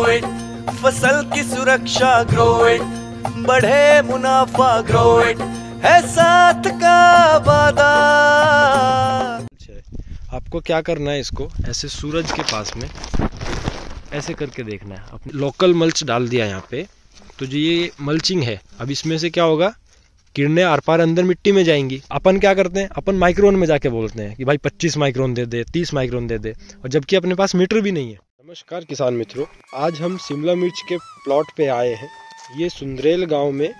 It, फसल की सुरक्षा ग्रो इट, बढ़े मुनाफा ग्रो इट, है साथ का वादा। आपको क्या करना है, इसको ऐसे सूरज के पास में ऐसे करके देखना है। अपने लोकल मल्च डाल दिया यहाँ पे, तो जो ये मल्चिंग है, अब इसमें से क्या होगा, किरणें आर पार अंदर मिट्टी में जाएंगी। अपन क्या करते हैं, अपन माइक्रोन में जाके बोलते हैं कि भाई 25 माइक्रोन दे दे, 30 माइक्रोन दे दे, और जबकि अपने पास मीटर भी नहीं है। नमस्कार किसान मित्रों, आज हम शिमला मिर्च के प्लॉट पे आए हैं। ये सुंदरेल गांव में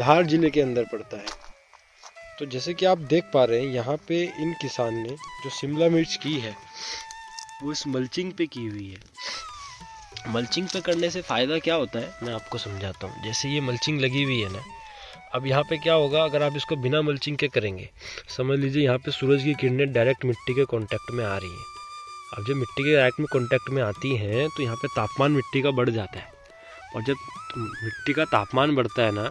धार जिले के अंदर पड़ता है। तो जैसे कि आप देख पा रहे हैं, यहाँ पे इन किसान ने जो शिमला मिर्च की है वो इस मल्चिंग पे की हुई है। मल्चिंग पे करने से फ़ायदा क्या होता है मैं आपको समझाता हूँ। जैसे ये मल्चिंग लगी हुई है ना, अब यहाँ पे क्या होगा, अगर आप इसको बिना मल्चिंग के करेंगे, समझ लीजिए यहाँ पे सूरज की किरणें डायरेक्ट मिट्टी के कांटेक्ट में आ रही हैं। अब जब मिट्टी के डायरेक्ट में कांटेक्ट में आती हैं तो यहाँ पे तापमान मिट्टी का बढ़ जाता है, और जब मिट्टी का तापमान बढ़ता है ना,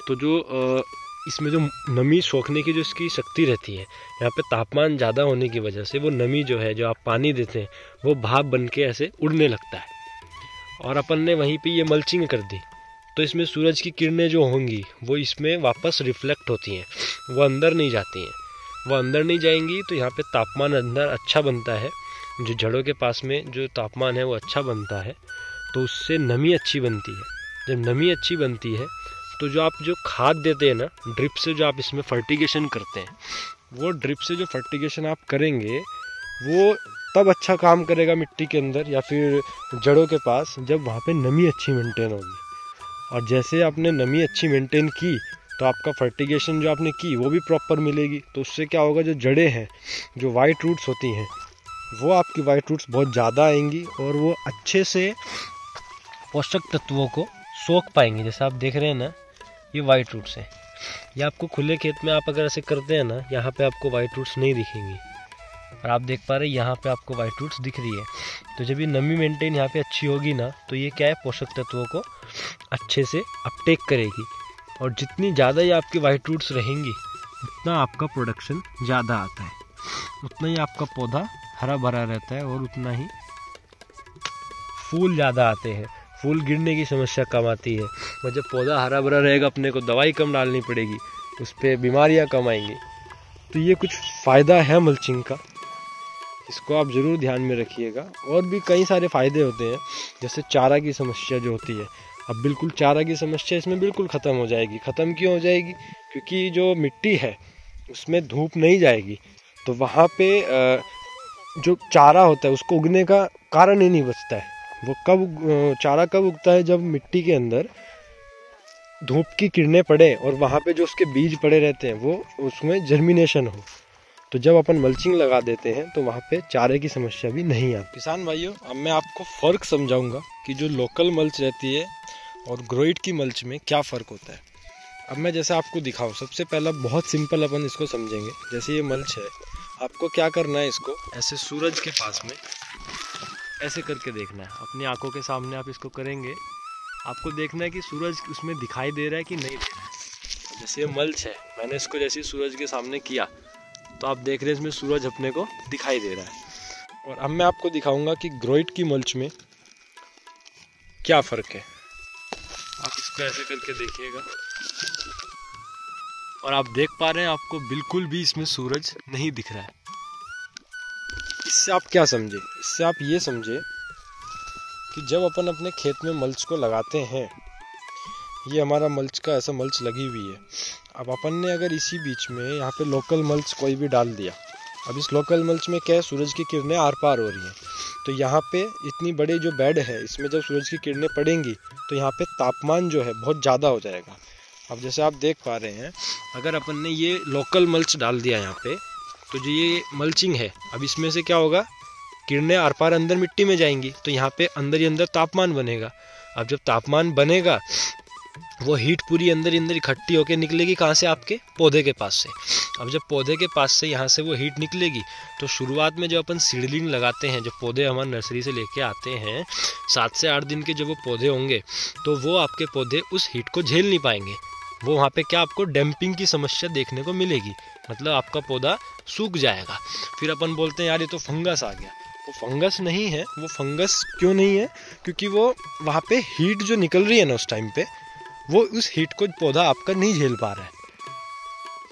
तो जो इसमें जो नमी सोखने की जो इसकी शक्ति रहती है, यहाँ पे तापमान ज़्यादा होने की वजह से वो नमी जो है, जो आप पानी देते हैं, वो भाप बन के ऐसे उड़ने लगता है। और अपन ने वहीं पे ये मल्चिंग कर दी, तो इसमें सूरज की किरणें जो होंगी वो इसमें वापस रिफ्लेक्ट होती हैं, वो अंदर नहीं जाती हैं। वो अंदर नहीं जाएंगी तो यहाँ पे तापमान अंदर अच्छा बनता है। जो जड़ों के पास में जो तापमान है वो अच्छा बनता है, तो उससे नमी अच्छी बनती है। जब नमी अच्छी बनती है तो जो आप जो खाद देते हैं ना, ड्रिप से जो आप इसमें फर्टिगेशन करते हैं, वो ड्रिप से जो फर्टिगेशन आप करेंगे वो तब अच्छा काम करेगा मिट्टी के अंदर या फिर जड़ों के पास, जब वहाँ पे नमी अच्छी मेंटेन होगी। और जैसे आपने नमी अच्छी मेंटेन की तो आपका फर्टिगेशन जो आपने की वो भी प्रॉपर मिलेगी। तो उससे क्या होगा, जो जड़ें हैं, जो वाइट रूट्स होती हैं, वो आपकी वाइट रूट्स बहुत ज़्यादा आएंगी और वो अच्छे से पोषक तत्वों को सोख पाएंगे। जैसे आप देख रहे हैं ना, ये वाइट रूट्स हैं। ये आपको खुले खेत में आप अगर ऐसे करते हैं ना, यहाँ पे आपको वाइट रूट्स नहीं दिखेंगी, और आप देख पा रहे हैं यहाँ पे आपको वाइट रूट्स दिख रही है। तो जब ये नमी मेंटेन यहाँ पे अच्छी होगी ना, तो ये क्या है, पोषक तत्वों को अच्छे से अपटेक करेगी, और जितनी ज़्यादा ये आपकी वाइट रूट्स रहेंगी उतना आपका प्रोडक्शन ज़्यादा आता है, उतना ही आपका पौधा हरा भरा रहता है, और उतना ही फूल ज़्यादा आते हैं। फूल गिरने की समस्या कम आती है, और जब पौधा हरा भरा रहेगा अपने को दवाई कम डालनी पड़ेगी, उस पर बीमारियाँ कम आएंगी। तो ये कुछ फ़ायदा है मल्चिंग का, इसको आप ज़रूर ध्यान में रखिएगा। और भी कई सारे फ़ायदे होते हैं, जैसे चारा की समस्या जो होती है, अब बिल्कुल चारा की समस्या इसमें बिल्कुल ख़त्म हो जाएगी। ख़त्म क्यों हो जाएगी, क्योंकि जो मिट्टी है उसमें धूप नहीं जाएगी, तो वहाँ पे जो चारा होता है उसको उगने का कारण ही नहीं बचता है। वो कब चारा कब उगता है, जब मिट्टी के अंदर धूप की किरणें पड़े और वहाँ पे जो उसके बीज पड़े रहते हैं वो उसमें जर्मिनेशन हो। तो जब अपन मल्चिंग लगा देते हैं तो वहाँ पे चारे की समस्या भी नहीं आती। किसान भाइयों, अब मैं आपको फ़र्क समझाऊंगा कि जो लोकल मल्च रहती है और ग्रोइट की मल्च में क्या फ़र्क होता है। अब मैं जैसे आपको दिखाऊँ, सबसे पहला बहुत सिंपल अपन इसको समझेंगे। जैसे ये मल्च है, आपको क्या करना है, इसको ऐसे सूरज के पास में ऐसे करके देखना है। अपनी आंखों के सामने आप इसको करेंगे, आपको देखना है कि सूरज उसमें दिखाई दे रहा है कि नहीं दे रहा है। जैसे ये मल्च है, मैंने इसको जैसे सूरज के सामने किया तो आप देख रहे हैं इसमें सूरज अपने को दिखाई दे रहा है। और अब मैं आपको दिखाऊंगा कि ग्रोइट की मल्च में क्या फ़र्क है। आप इसको ऐसे करके देखिएगा, और आप देख पा रहे हैं आपको बिल्कुल भी इसमें सूरज नहीं दिख रहा है। इससे आप क्या समझे, इससे आप ये समझे कि जब अपन अपने खेत में मल्च को लगाते हैं, ये हमारा मल्च का ऐसा मल्च लगी हुई है। अब अपन ने अगर इसी बीच में यहाँ पे लोकल मल्च कोई भी डाल दिया, अब इस लोकल मल्च में क्या है, सूरज की किरणें आर पार हो रही हैं, तो यहाँ पे इतनी बड़ी जो बेड है, इसमें जब सूरज की किरणें पड़ेंगी तो यहाँ पे तापमान जो है बहुत ज़्यादा हो जाएगा। अब जैसे आप देख पा रहे हैं, अगर अपन ने ये लोकल मल्च डाल दिया यहाँ पे, तो जो ये मल्चिंग है, अब इसमें से क्या होगा, किरणें आर पार अंदर मिट्टी में जाएंगी, तो यहाँ पे अंदर ही अंदर तापमान बनेगा। अब जब तापमान बनेगा, वो हीट पूरी अंदर ही अंदर इकट्ठी होकर निकलेगी, कहाँ से, आपके पौधे के पास से। अब जब पौधे के पास से यहाँ से वो हीट निकलेगी, तो शुरुआत में जब अपन सीडलिंग लगाते हैं, जो पौधे हमारे नर्सरी से लेके आते हैं, 7 से 8 दिन के जब वो पौधे होंगे, तो वो आपके पौधे उस हीट को झेल नहीं पाएंगे। वो वहाँ पे क्या आपको डैम्पिंग की समस्या देखने को मिलेगी, मतलब आपका पौधा सूख जाएगा। फिर अपन बोलते हैं यार ये तो फंगस आ गया, वो फंगस नहीं है। वो फंगस क्यों नहीं है? क्योंकि वो वहाँ पे हीट जो निकल रही है ना उस टाइम पे, वो उस हीट को पौधा आपका नहीं झेल पा रहा है।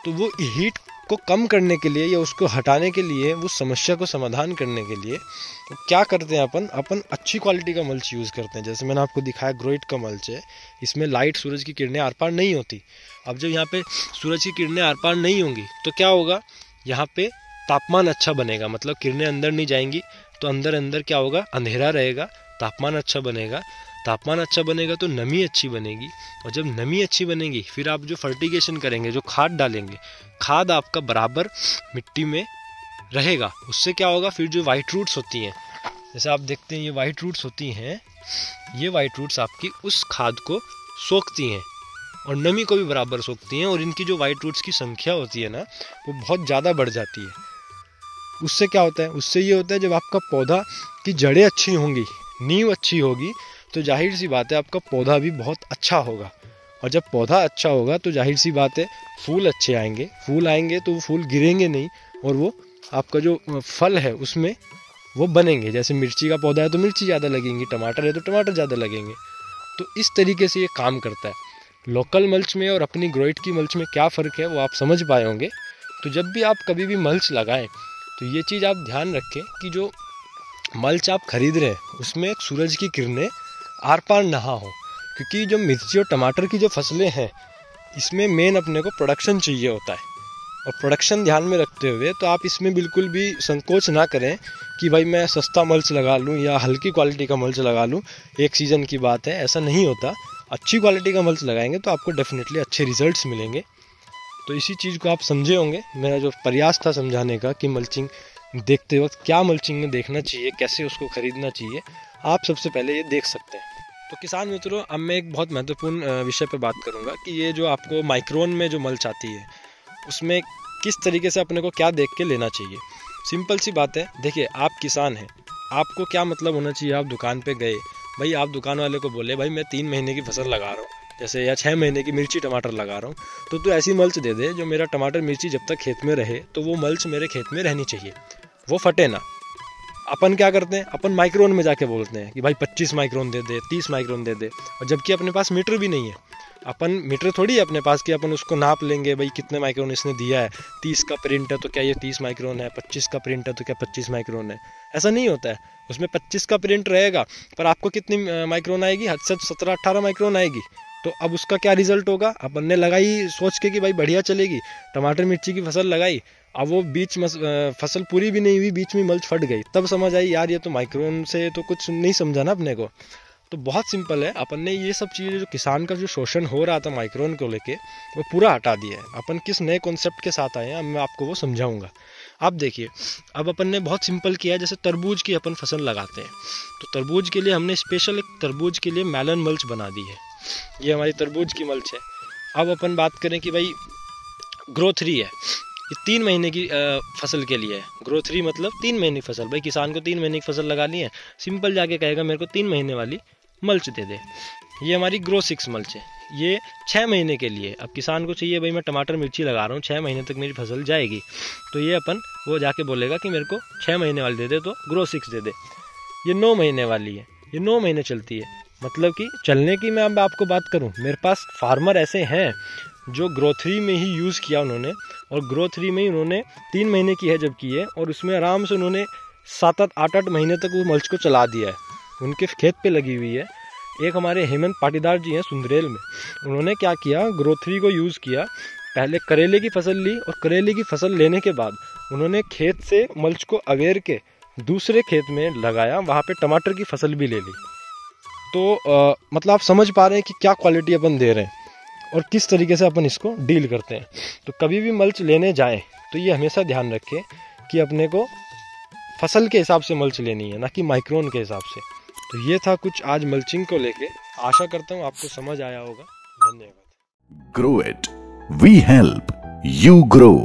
तो वो हीट को कम करने के लिए या उसको हटाने के लिए, वो समस्या को समाधान करने के लिए तो क्या करते हैं अपन अच्छी क्वालिटी का मल्च यूज़ करते हैं। जैसे मैंने आपको दिखाया ग्रोइट का मल्च है, इसमें लाइट सूरज की किरणें आर पार नहीं होती। अब जब यहाँ पे सूरज की किरणें आर पार नहीं होंगी तो क्या होगा, यहाँ पे तापमान अच्छा बनेगा, मतलब किरणें अंदर नहीं जाएंगी तो अंदर क्या होगा, अंधेरा रहेगा, तापमान अच्छा बनेगा। तापमान अच्छा बनेगा तो नमी अच्छी बनेगी, और जब नमी अच्छी बनेगी फिर आप जो फर्टिगेशन करेंगे, जो खाद डालेंगे, खाद आपका बराबर मिट्टी में रहेगा। उससे क्या होगा, फिर जो वाइट रूट्स होती हैं, जैसे आप देखते हैं ये वाइट रूट्स होती हैं, ये वाइट रूट्स आपकी उस खाद को सोखती हैं और नमी को भी बराबर सोखती हैं, और इनकी जो वाइट रूट्स की संख्या होती है ना, वो बहुत ज़्यादा बढ़ जाती है। उससे क्या होता है, उससे ये होता है जब आपका पौधा की जड़ें अच्छी होंगी, नींव अच्छी होगी, तो जाहिर सी बात है आपका पौधा भी बहुत अच्छा होगा। और जब पौधा अच्छा होगा तो जाहिर सी बात है फूल अच्छे आएंगे। फूल आएंगे तो वो फूल गिरेंगे नहीं, और वो आपका जो फल है उसमें वो बनेंगे। जैसे मिर्ची का पौधा है तो मिर्ची ज़्यादा लगेंगी, टमाटर है तो टमाटर ज़्यादा लगेंगे। तो इस तरीके से ये काम करता है। लोकल मल्च में और अपनी ग्रोइट की मल्च में क्या फ़र्क है वो आप समझ पाए होंगे। तो जब भी आप कभी भी मल्च लगाएं तो ये चीज़ आप ध्यान रखें कि जो मल्च आप खरीद रहे हैं उसमें सूरज की किरणें आर पार ना हो, क्योंकि जो मिर्ची और टमाटर की जो फसलें हैं इसमें मेन अपने को प्रोडक्शन चाहिए होता है। और प्रोडक्शन ध्यान में रखते हुए तो आप इसमें बिल्कुल भी संकोच ना करें कि भाई मैं सस्ता मल्च लगा लूँ या हल्की क्वालिटी का मल्च लगा लूँ, एक सीज़न की बात है, ऐसा नहीं होता। अच्छी क्वालिटी का मल्च लगाएंगे तो आपको डेफिनेटली अच्छे रिजल्ट्स मिलेंगे। तो इसी चीज़ को आप समझे होंगे। मेरा जो प्रयास था समझाने का कि मल्चिंग देखते वक्त क्या मल्चिंग में देखना चाहिए, कैसे उसको खरीदना चाहिए, आप सबसे पहले ये देख सकते हैं। तो किसान मित्रों, अब मैं एक बहुत महत्वपूर्ण विषय पर बात करूंगा कि ये जो आपको माइक्रोन में जो मल्च आती है उसमें किस तरीके से अपने को क्या देख के लेना चाहिए। सिंपल सी बात है, देखिए आप किसान हैं, आपको क्या मतलब होना चाहिए, आप दुकान पे गए, भाई आप दुकान वाले को बोले भाई मैं 3 महीने की फसल लगा रहा हूँ, जैसे या 6 महीने की मिर्ची टमाटर लगा रहा हूँ, तो तू ऐसी मल्च दे दे जो मेरा टमाटर मिर्ची जब तक खेत में रहे तो वो मल्च मेरे खेत में रहनी चाहिए, वो फटे ना। अपन क्या करते हैं, अपन माइक्रोन में जाके बोलते हैं कि भाई 25 माइक्रोन दे दे, 30 माइक्रोन दे दे, और जबकि अपने पास मीटर भी नहीं है। अपन मीटर थोड़ी है अपने पास कि अपन उसको नाप लेंगे भाई कितने माइक्रोन इसने दिया है, 30 का प्रिंट है तो क्या ये 30 माइक्रोन है, 25 का प्रिंट है तो क्या 25 माइक्रोन है। ऐसा नहीं होता है। उसमें 25 का प्रिंट रहेगा पर आपको कितनी माइक्रोन आएगी, हद से 17-18 माइक्रोन आएगी। तो अब उसका क्या रिजल्ट होगा, अपन ने लगाई सोच के कि भाई बढ़िया चलेगी, टमाटर मिर्ची की फसल लगाई, अब वो बीच फसल पूरी भी नहीं हुई, बीच में मल्च फट गई, तब समझ आई यार ये तो माइक्रोन से तो कुछ नहीं समझा ना अपने को। तो बहुत सिंपल है, अपन ने ये सब चीज़ें जो किसान का जो शोषण हो रहा था माइक्रोन को लेके वो पूरा हटा दिया है। अपन किस नए कॉन्सेप्ट के साथ आए हैं मैं आपको वो समझाऊंगा। आप देखिए, अब अपन ने बहुत सिंपल किया है, जैसे तरबूज की अपन फसल लगाते हैं तो तरबूज के लिए हमने स्पेशल एक तरबूज के लिए मेलन मल्च बना दी है। ये हमारी तरबूज की मल्च है। अब अपन बात करें कि भाई ग्रो 3 है, ये 3 महीने की फसल के लिए है। ग्रो 3 मतलब 3 महीने की फसल। भाई किसान को 3 महीने की फसल लगानी है, सिंपल जाके कहेगा मेरे को 3 महीने वाली मल्च दे दे। ये हमारी ग्रो 6 मल्च है, ये 6 महीने के लिए। अब किसान को चाहिए भाई मैं टमाटर मिर्ची लगा रहा हूँ, 6 महीने तक मेरी फसल जाएगी, तो ये अपन वो जाके बोलेगा कि मेरे को 6 महीने वाली दे दे, तो ग्रो 6 दे दे। ये 9 महीने वाली है, ये 9 महीने चलती है। मतलब कि चलने की मैं अब आपको बात करूं, मेरे पास फार्मर ऐसे हैं जो ग्रो 3 में ही यूज़ किया उन्होंने, और ग्रो 3 में ही उन्होंने 3 महीने की है जब की है, और उसमें आराम से उन्होंने 7-8 महीने तक वो मल्च को चला दिया है, उनके खेत पे लगी हुई है। एक हमारे हेमंत पाटीदार जी हैं सुंदरेल में, उन्होंने क्या किया, ग्रो 3 को यूज़ किया, पहले करेले की फसल ली, और करेले की फसल लेने के बाद उन्होंने खेत से मल्च को अगेर के दूसरे खेत में लगाया, वहाँ पे टमाटर की फसल भी ले ली। तो मतलब आप समझ पा रहे हैं कि क्या क्वालिटी अपन दे रहे हैं और किस तरीके से अपन इसको डील करते हैं। तो कभी भी मल्च लेने जाएं तो ये हमेशा ध्यान रखें कि अपने को फसल के हिसाब से मल्च लेनी है, ना कि माइक्रोन के हिसाब से। तो ये था कुछ आज मल्चिंग को लेके, आशा करता हूँ आपको समझ आया होगा। धन्यवाद। Grow it, we help you grow.